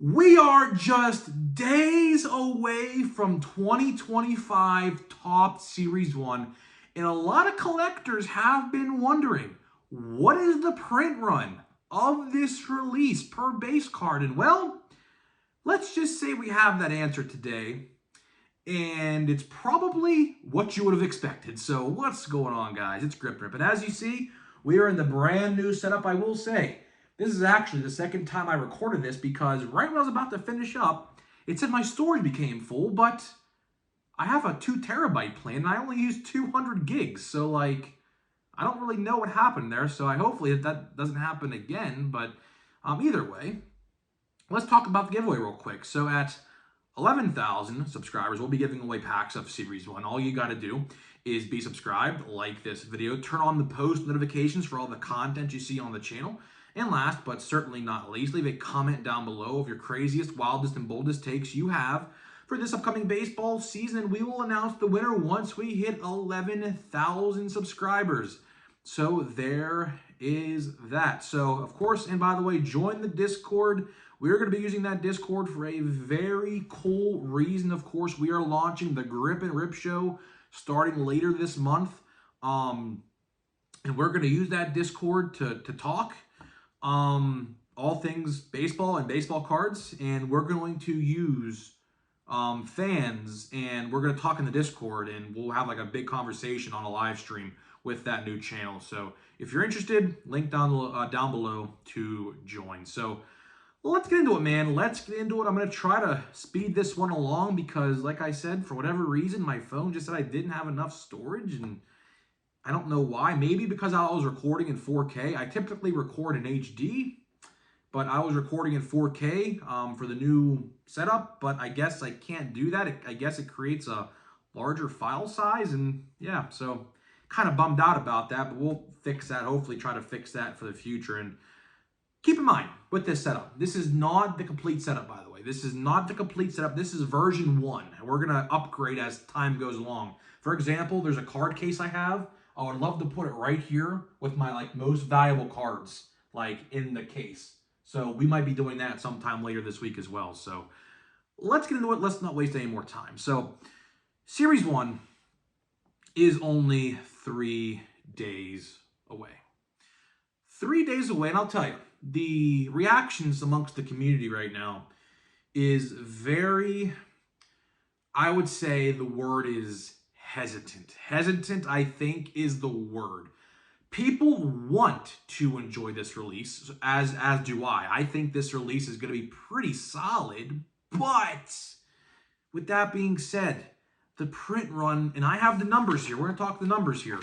We are just days away from 2025 Topps Series 1, and a lot of collectors have been wondering, what is the print run of this release per base card? And well, let's just say we have that answer today, and it's probably what you would have expected. So what's going on, guys? It's Grip Rip, and as you see, we are in the brand new setup. I will say, this is actually the second time I recorded this because right when I was about to finish up, it said my storage became full, but I have a 2 terabyte plan and I only use 200 gigs. So like, I don't really know what happened there. So hopefully that doesn't happen again. But either way, let's talk about the giveaway real quick. So at 11,000 subscribers, we'll be giving away packs of Series 1. All you got to do is be subscribed, like this video, turn on the post notifications for all the content you see on the channel. And last, but certainly not least, leave a comment down below of your craziest, wildest, and boldest takes you have for this upcoming baseball season. We will announce the winner once we hit 11,000 subscribers. So there is that. So, of course, and by the way, join the Discord. We're going to be using that Discord for a very cool reason. Of course, we are launching the Grip and Rip Show starting later this month. And we're going to use that Discord to talk all things baseball and baseball cards. And we're going to use fans, and we're going to talk in the Discord, and we'll have like a big conversation on a live stream with that new channel. So if you're interested, link down below to join. So let's get into it, man. Let's get into it. I'm going to try to speed this one along because, like I said, for whatever reason, my phone just said I didn't have enough storage, and I don't know why. Maybe because I was recording in 4K. I typically record in HD, but I was recording in 4K for the new setup, but I guess I can't do that. I guess it creates a larger file size, and yeah, so kind of bummed out about that, but we'll fix that. Hopefully try to fix that for the future. And keep in mind, with this setup, this is not the complete setup, by the way. This is not the complete setup. This is version 1, and we're going to upgrade as time goes along. For example, there's a card case I have. I would love to put it right here with my most valuable cards in the case. So we might be doing that sometime later this week as well. So let's get into it. Let's not waste any more time. So Series 1 is only 3 days away. 3 days away, and I'll tell you, the reactions amongst the community right now is very, I would say the word is hesitant. Hesitant, I think, is the word. People want to enjoy this release, as do I. I think this release is going to be pretty solid, but with that being said, the print run, and I have the numbers here. We're going to talk the numbers here.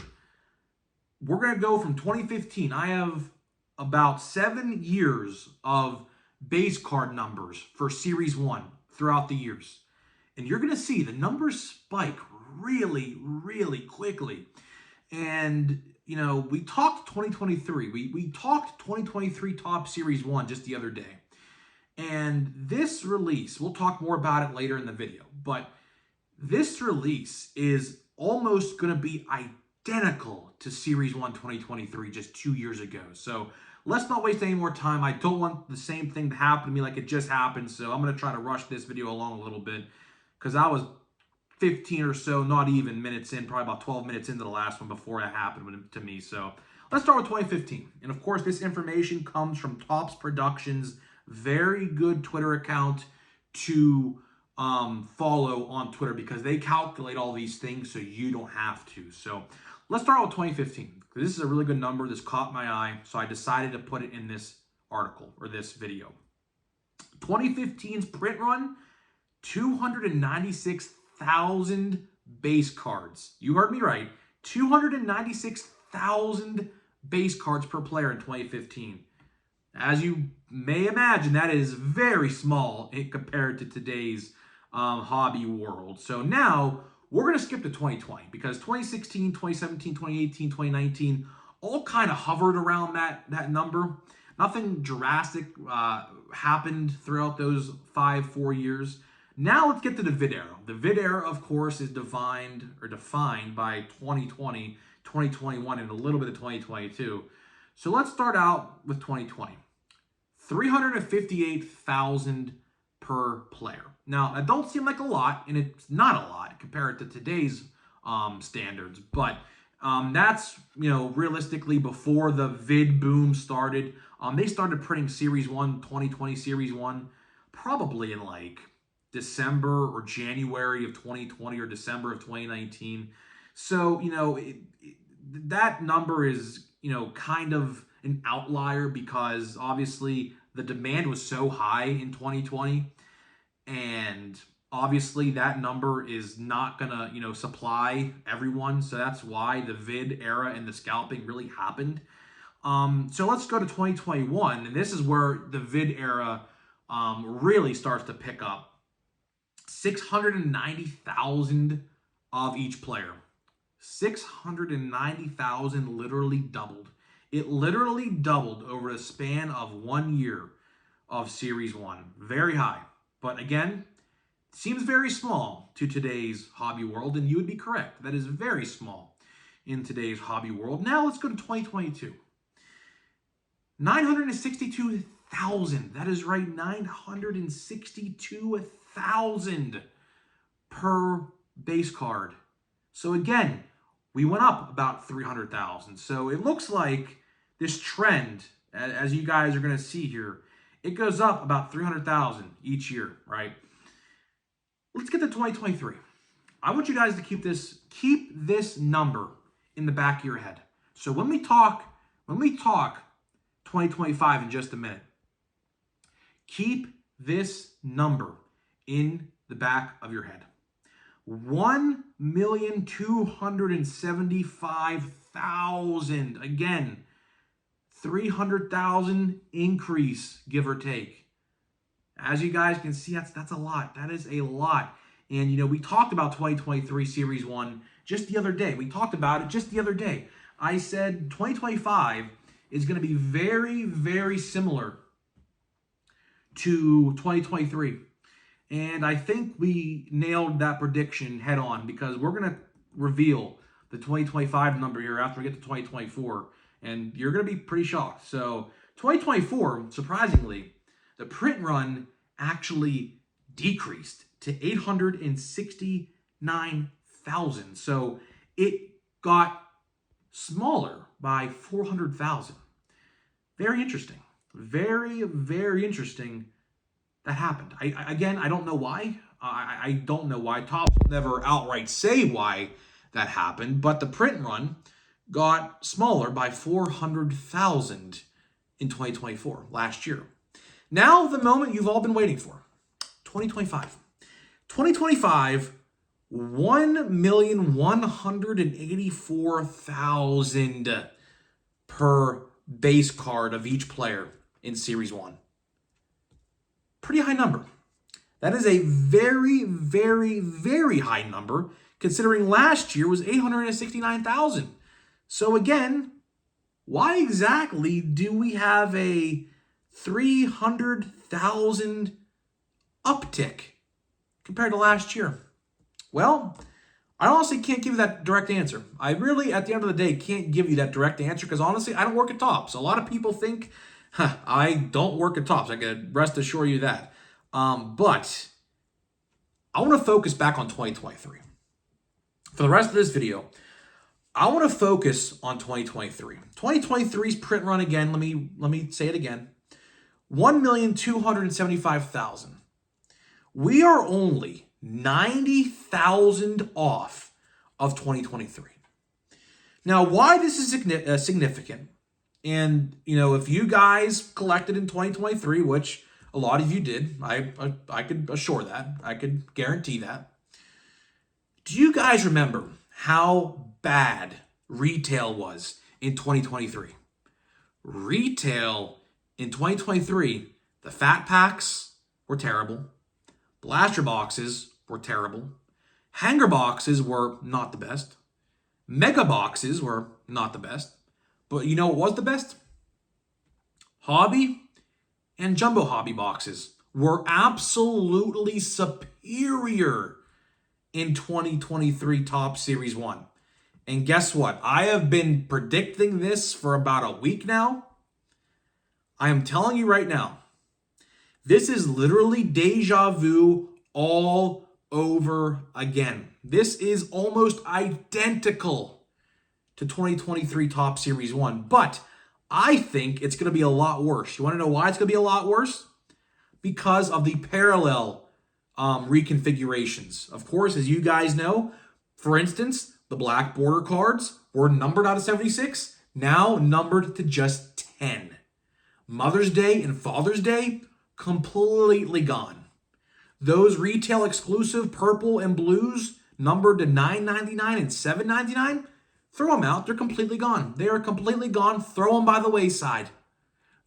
We're going to go from 2015. I have about 7 years of base card numbers for Series 1 throughout the years. And you're going to see the numbers spike really, really quickly. And, you know, we talked 2023. We talked 2023 Topps Series 1 just the other day. And this release, we'll talk more about it later in the video, but this release is almost going to be identical to Series 1 2023 just 2 years ago. So let's not waste any more time. I don't want the same thing to happen to me like it just happened. So I'm going to try to rush this video along a little bit because I was 15 or so, not even minutes in, probably about 12 minutes into the last one before it happened to me. So let's start with 2015. And of course, this information comes from Topps Productions' very good Twitter account to follow on Twitter because they calculate all these things so you don't have to. So let's start with 2015. This is a really good number. This caught my eye, so I decided to put it in this article or this video. 2015's print run, 296,000 base cards. You heard me right. 296,000 base cards per player in 2015. As you may imagine, that is very small compared to today's hobby world. So now we're going to skip to 2020 because 2016, 2017, 2018, 2019 all kind of hovered around that number. Nothing drastic happened throughout those 4 years. Now let's get to the vid era. The vid era, of course, is defined by 2020, 2021, and a little bit of 2022. So let's start out with 2020. 358,000 per player. Now, that don't seem like a lot, and it's not a lot compared to today's standards, but that's, realistically before the vid boom started. They started printing Series 1, 2020 Series 1, probably in like December or January of 2020 or December of 2019. So, that number is, kind of an outlier because obviously the demand was so high in 2020, and obviously that number is not gonna, supply everyone. So that's why the vid era and the scalping really happened. So let's go to 2021, and this is where the vid era really starts to pick up. 690,000 of each player. 690,000 literally doubled. It literally doubled over a span of 1 year of Series 1. Very high. But again, seems very small to today's hobby world, and you would be correct. That is very small in today's hobby world. Now let's go to 2022. 962,000. That is right, 962,000 per base card. So again, we went up about 300,000. So it looks like this trend, as you guys are going to see here, it goes up about 300,000 each year, right? Let's get to 2023. I want you guys to keep this number in the back of your head. So when we talk 2025 in just a minute, keep this number in the back of your head. 1,275,000. Again, 300,000 increase, give or take. As you guys can see, that's a lot. That is a lot. And, we talked about 2023 Series 1 just the other day. We talked about it just the other day. I said 2025 is going to be very, very similar to 2023. And I think we nailed that prediction head on, because we're going to reveal the 2025 number here after we get to 2024. And you're going to be pretty shocked. So 2024, surprisingly, the print run actually decreased to 869,000. So it got smaller by 400,000. Very interesting. Very, very interesting that happened. I don't know why. I don't know why. Topps will never outright say why that happened, but the print run got smaller by 400,000 in 2024, last year. Now, the moment you've all been waiting for, 2025. 2025, 1,184,000 per base card of each player in Series 1. Pretty high number. That is a very, very, very high number, considering last year was 869,000. So again, why exactly do we have a 300,000 uptick compared to last year? Well, I honestly can't give you that direct answer. I really, at the end of the day, can't give you that direct answer because honestly, I don't work at Topps. A lot of people think, I don't work at Topps. I can rest assure you that. But I want to focus back on 2023. For the rest of this video, I want to focus on 2023. 2023's print run again. Let me say it again. 1,275,000. We are only 90,000 off of 2023. Now, why this is significant, and if you guys collected in 2023, which a lot of you did, I could assure that, I could guarantee that. Do you guys remember how bad retail was in 2023? Retail in 2023, the fat packs were terrible. Blaster boxes were terrible. Hanger boxes were not the best. Mega boxes were not the best. But you know what was the best? Hobby and jumbo hobby boxes were absolutely superior in 2023 Topps Series 1. And guess what? I have been predicting this for about a week now. I am telling you right now, This is literally deja vu all over again. This is almost identical to 2023 Topps Series 1, but I think it's going to be a lot worse. You want to know why it's going to be a lot worse? Because of the parallel reconfigurations. Of course, as you guys know, for instance, the black border cards were numbered out of 76, now numbered to just 10. Mother's Day and Father's Day, completely gone. Those retail exclusive purple and blues numbered to $9.99 and $7.99, throw them out. They're completely gone. They are completely gone. Throw them by the wayside.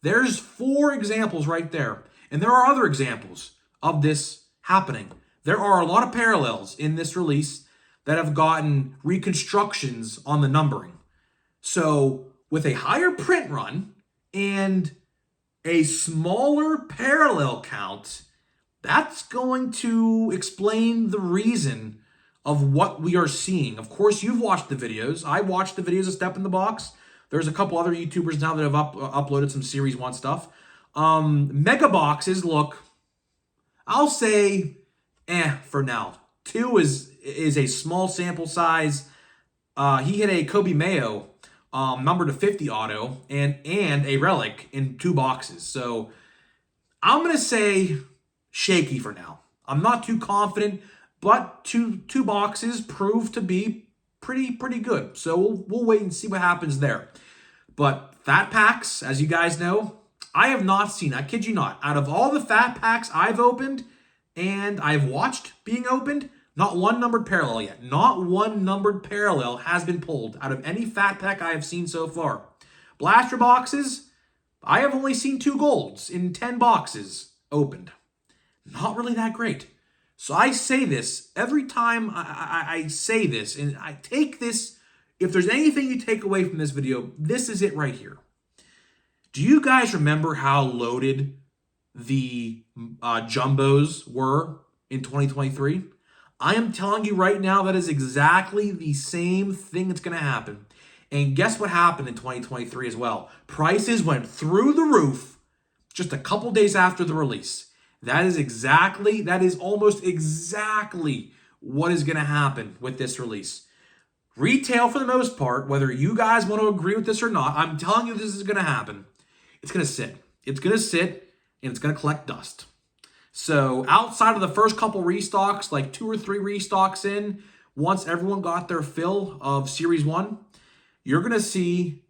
There's 4 examples right there. And there are other examples of this happening. There are a lot of parallels in this release that have gotten reconstructions on the numbering. So with a higher print run and a smaller parallel count, that's going to explain the reason of what we are seeing. Of course, you've watched the videos. I watched the videos of Step in the Box. There's a couple other YouTubers now that have uploaded some Series 1 stuff. Mega boxes look, I'll say, for now. 2 is a small sample size. He hit a Kobe Mayo number to 50 auto and a relic in 2 boxes. So I'm going to say shaky for now. I'm not too confident, but two boxes prove to be pretty good. So we'll wait and see what happens there. But fat packs, as you guys know, I have not seen, I kid you not, out of all the fat packs I've opened and I've watched being opened, not one numbered parallel yet. Not one numbered parallel has been pulled out of any fat pack I have seen so far. Blaster boxes, I have only seen 2 golds in 10 boxes opened. Not really that great. So I say this every time I say this, and I take this, if there's anything you take away from this video, this is it right here. Do you guys remember how loaded the jumbos were in 2023? I am telling you right now, that is exactly the same thing that's going to happen. And guess what happened in 2023 as well? Prices went through the roof just a couple days after the release. That is almost exactly what is going to happen with this release. Retail, for the most part, whether you guys want to agree with this or not, I'm telling you this is going to happen. It's going to sit. It's going to sit, and it's going to collect dust. So outside of the first couple restocks, like 2 or 3 restocks in, once everyone got their fill of Series 1, you're going to see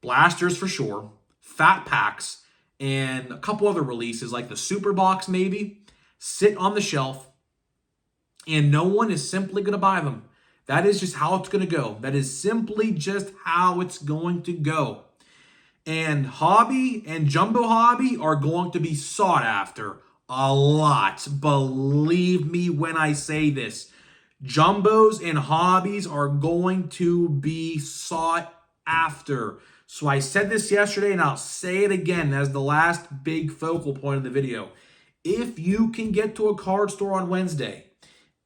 blasters for sure, fat packs, and a couple other releases like the Super Box maybe, sit on the shelf, and no one is simply going to buy them. That is just how it's going to go. That is simply just how it's going to go. And hobby and jumbo hobby are going to be sought after a lot. Believe me when I say this. Jumbos and hobbies are going to be sought after. So I said this yesterday, and I'll say it again as the last big focal point of the video. If you can get to a card store on Wednesday,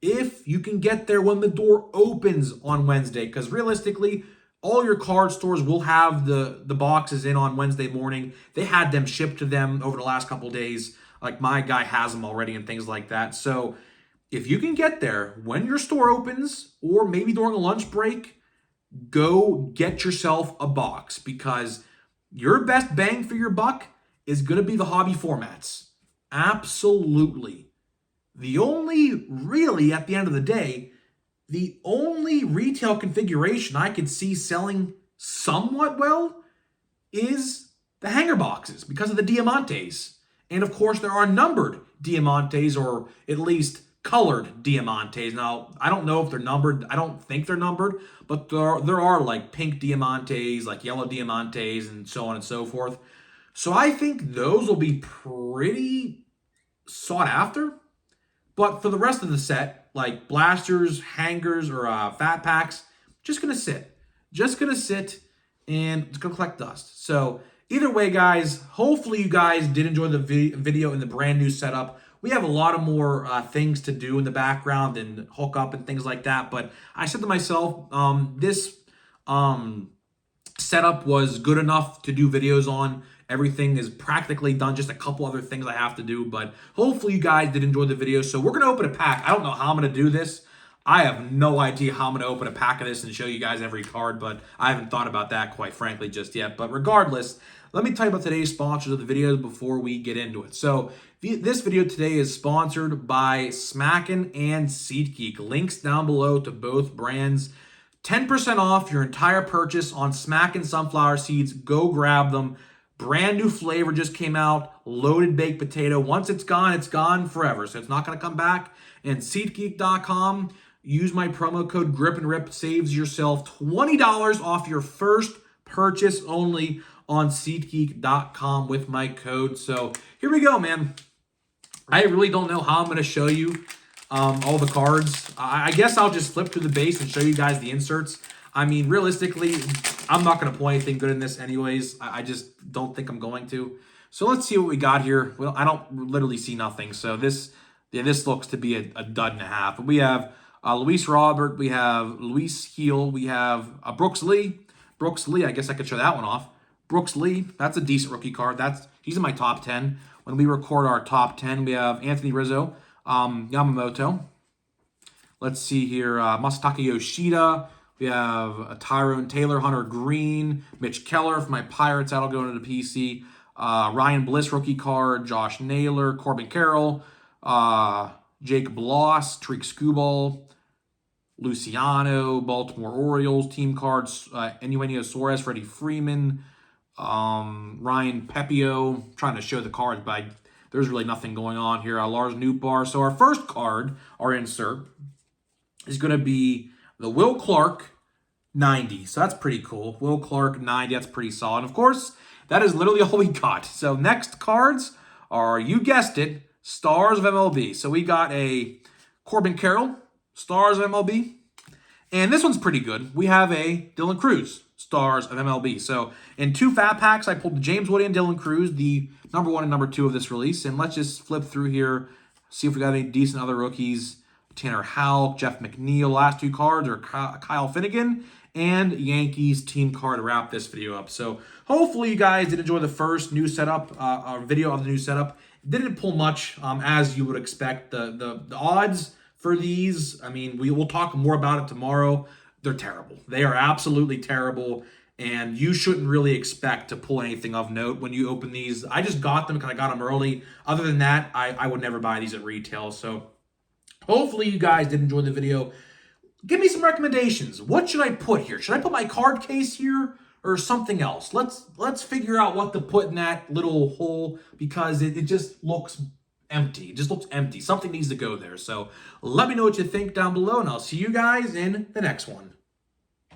if you can get there when the door opens on Wednesday, because realistically, all your card stores will have the boxes in on Wednesday morning. They had them shipped to them over the last couple days. Like my guy has them already and things like that. So if you can get there when your store opens or maybe during a lunch break, go get yourself a box, because your best bang for your buck is going to be the hobby formats. Absolutely. The only, really, at the end of the day, the only retail configuration I could see selling somewhat well is the hanger boxes because of the Diamantes. And of course, there are numbered Diamantes, or at least colored Diamantes. Now, I don't know if they're numbered. I don't think they're numbered, but there are like pink Diamantes, like yellow Diamantes, and so on and so forth. So I think those will be pretty sought after. But for the rest of the set, like blasters, hangers, or fat packs, just going to sit. Just going to sit, and it's going to collect dust. So either way, guys, hopefully you guys did enjoy the video in the brand new setup. We have a lot of more things to do in the background and hook up and things like that. But I said to myself, this setup was good enough to do videos on. Everything is practically done. Just a couple other things I have to do. But hopefully you guys did enjoy the video. So we're going to open a pack. I don't know how I'm going to do this. I have no idea how I'm going to open a pack of this and show you guys every card, but I haven't thought about that, quite frankly, just yet. But regardless, let me tell you about today's sponsors of the video before we get into it. So this video today is sponsored by Smackin' and SeatGeek. Links down below to both brands. 10% off your entire purchase on Smackin' sunflower seeds. Go grab them. Brand new flavor just came out. Loaded baked potato. Once it's gone forever. So it's not going to come back. And SeatGeek.com. Use my promo code GRIPANDRIP. Saves yourself $20 off your first purchase only on SeatGeek.com with my code. So here we go, man. I really don't know how I'm going to show you all the cards. I guess I'll just flip through the base and show you guys the inserts. I mean, realistically, I'm not going to pull anything good in this anyways. I just don't think I'm going to. So let's see what we got here. Well, I don't literally see nothing. So this looks to be a dud and a half. But we have Luis Robert, we have Luis Heel, we have Brooks Lee. Brooks Lee, I guess I could show that one off. Brooks Lee, that's a decent rookie card. He's in my top 10. When we record our top 10, we have Anthony Rizzo, Yamamoto. Let's see here, Masataka Yoshida. We have Tyrone Taylor, Hunter Green, Mitch Keller for my Pirates. That'll go into the PC. Ryan Bliss rookie card, Josh Naylor, Corbin Carroll, Jake Bloss, Tariq Skubal, Luciano, Baltimore Orioles team cards, Eugenio Suarez, Freddie Freeman, Ryan Pepio. Trying to show the cards, but there's really nothing going on here. Lars Nootbaar. So our first card, our insert, is going to be the Will Clark 90. So that's pretty cool. Will Clark 90, that's pretty solid. And of course, that is literally all we got. So next cards are, you guessed it, Stars of MLB. So we got a Corbin Carroll, Stars of MLB. And this one's pretty good. We have a Dylan Cruz, Stars of MLB. So in two fat packs, I pulled James Woody and Dylan Cruz, the number 1 and number 2 of this release. And let's just flip through here, see if we got any decent other rookies. Tanner Houck, Jeff McNeil. Last 2 cards are Kyle Finnegan and Yankees team card to wrap this video up. So hopefully you guys did enjoy the first new setup, video of the new setup. Didn't pull much, as you would expect. The odds for these, I mean, we will talk more about it tomorrow. They're terrible. They are absolutely terrible, and you shouldn't really expect to pull anything of note when you open these. I just got them because I got them early. Other than that, I would never buy these at retail. So hopefully you guys did enjoy the video. Give me some recommendations. What should I put here? Should I put my card case here or something else? Let's figure out what to put in that little hole, because it just looks empty. It just looks empty. Something needs to go there. So let me know what you think down below, and I'll see you guys in the next one.